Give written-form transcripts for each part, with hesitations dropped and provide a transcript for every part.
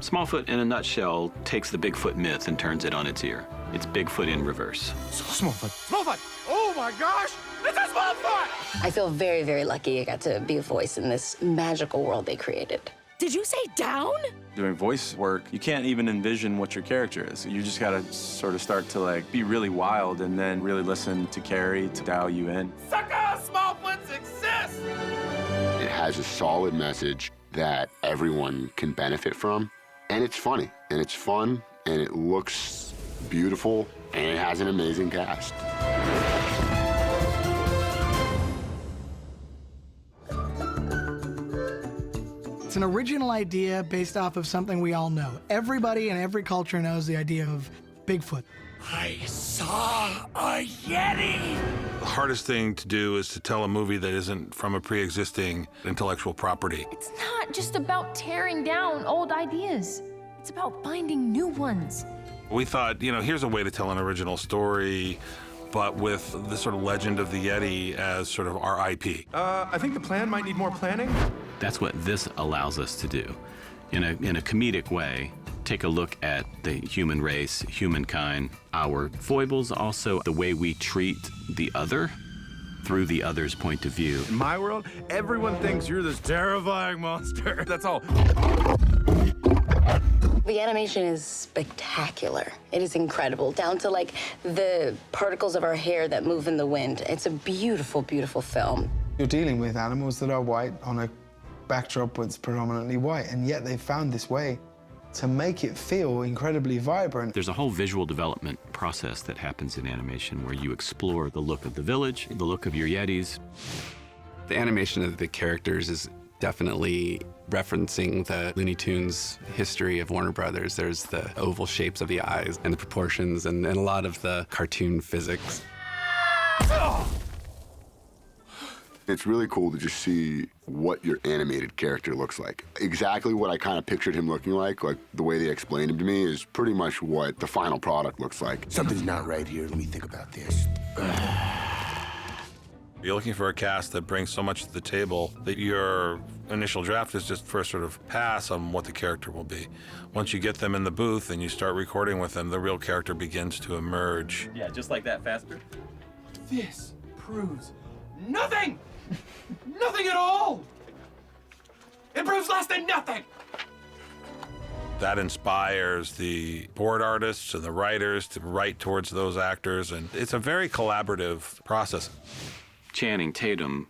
Smallfoot, in a nutshell, takes the Bigfoot myth and turns it on its ear. It's Bigfoot in reverse. Smallfoot! Smallfoot! Oh my gosh! It's a Smallfoot! I feel very, very lucky I got to be a voice in this magical world they created. Did you say down? Doing voice work, you can't even envision what your character is. You just gotta sort of start to like be really wild and then really listen to Karey to dial you in. Sucker! Smallfoot success! It has a solid message that everyone can benefit from, and it's funny, and it's fun, and it looks beautiful, and it has an amazing cast. It's an original idea based off of something we all know. Everybody in every culture knows the idea of Bigfoot. I saw a Yeti! The hardest thing to do is to tell a movie that isn't from a pre-existing intellectual property. It's not just about tearing down old ideas. It's about finding new ones. We thought, you know, here's a way to tell an original story, but with the sort of legend of the Yeti as sort of our IP. I think the plan might need more planning. That's what this allows us to do. In a comedic way, take a look at the human race, humankind, our foibles, also the way we treat the other through the other's point of view. In my world, everyone thinks you're this terrifying monster. That's all. The animation is spectacular. It is incredible, down to like the particles of our hair that move in the wind. It's a beautiful, beautiful film. You're dealing with animals that are white on a backdrop that's predominantly white, and yet they've found this way to make it feel incredibly vibrant. There's a whole visual development process that happens in animation where you explore the look of the village, the look of your Yetis. The animation of the characters is definitely referencing the Looney Tunes history of Warner Brothers. There's the oval shapes of the eyes and the proportions and a lot of the cartoon physics. It's really cool to just see what your animated character looks like. Exactly what I kind of pictured him looking like the way they explained him to me is pretty much what the final product looks like. Something's not right here. Let me think about this. You're looking for a cast that brings so much to the table that your initial draft is just for a sort of pass on what the character will be. Once you get them in the booth and you start recording with them, the real character begins to emerge. Yeah, just like that, faster. This proves nothing! Nothing at all! It proves less than nothing! That inspires the board artists and the writers to write towards those actors, and it's a very collaborative process. Channing Tatum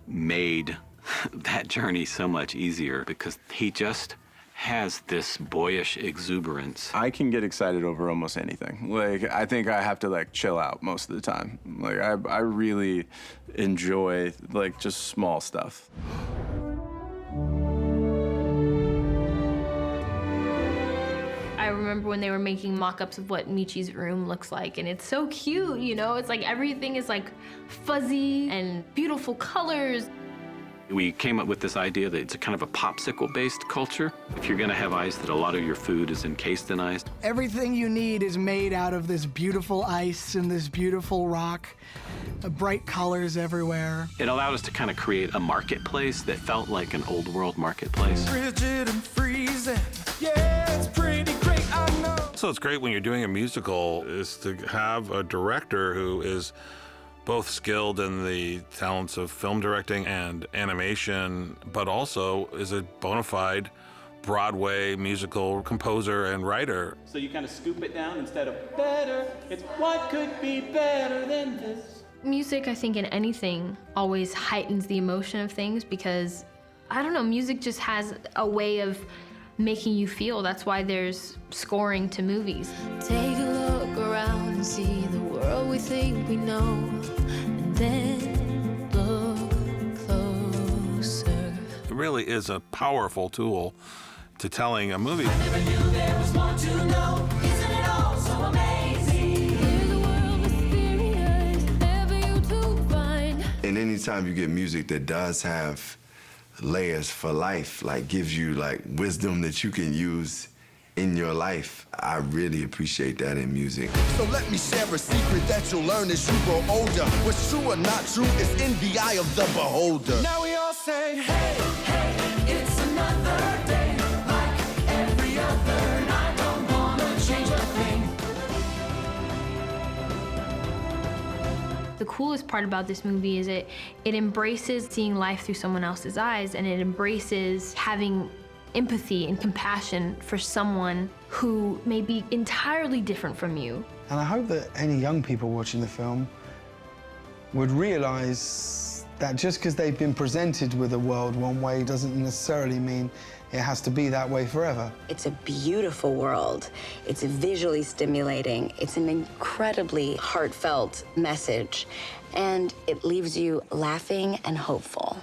made that journey so much easier because he just has this boyish exuberance. I can get excited over almost anything. Like, I think I have to, like, chill out most of the time. Like, I really enjoy, like, just small stuff. I remember when they were making mock-ups of what Michi's room looks like, and it's so cute, you know? It's like everything is like fuzzy and beautiful colors. We came up with this idea that it's a kind of a popsicle-based culture. If you're gonna have ice, that a lot of your food is encased in ice. Everything you need is made out of this beautiful ice and this beautiful rock, bright colors everywhere. It allowed us to kind of create a marketplace that felt like an old world marketplace. Rigid and freezing. Yeah, it's pretty great, I know. So it's great when you're doing a musical is to have a director who is both skilled in the talents of film directing and animation, but also is a bona fide Broadway musical composer and writer. So you kind of scoop it down instead of better. It's what could be better than this. Music, I think, in anything always heightens the emotion of things because, I don't know, music just has a way of making you feel. That's why there's scoring to movies. Take a look around and see the world we think we know, and then look closer. It really is a powerful tool to telling a movie. I never knew there was more to know. Isn't it all so amazing? Here's a world mysterious, never you to find. And anytime you get music that does have layers for life, like gives you like wisdom that you can use in your life, I really appreciate that in music. So let me share a secret that you'll learn as you grow older. What's true or not true is in the eye of the beholder. Now we all say, hey, hey, it's another day like every other. coolest part about this movie is it embraces seeing life through someone else's eyes, and it embraces having empathy and compassion for someone who may be entirely different from you. And I hope that any young people watching the film would realize that just because they've been presented with a world one way doesn't necessarily mean it has to be that way forever. It's a beautiful world. It's visually stimulating. It's an incredibly heartfelt message, and it leaves you laughing and hopeful.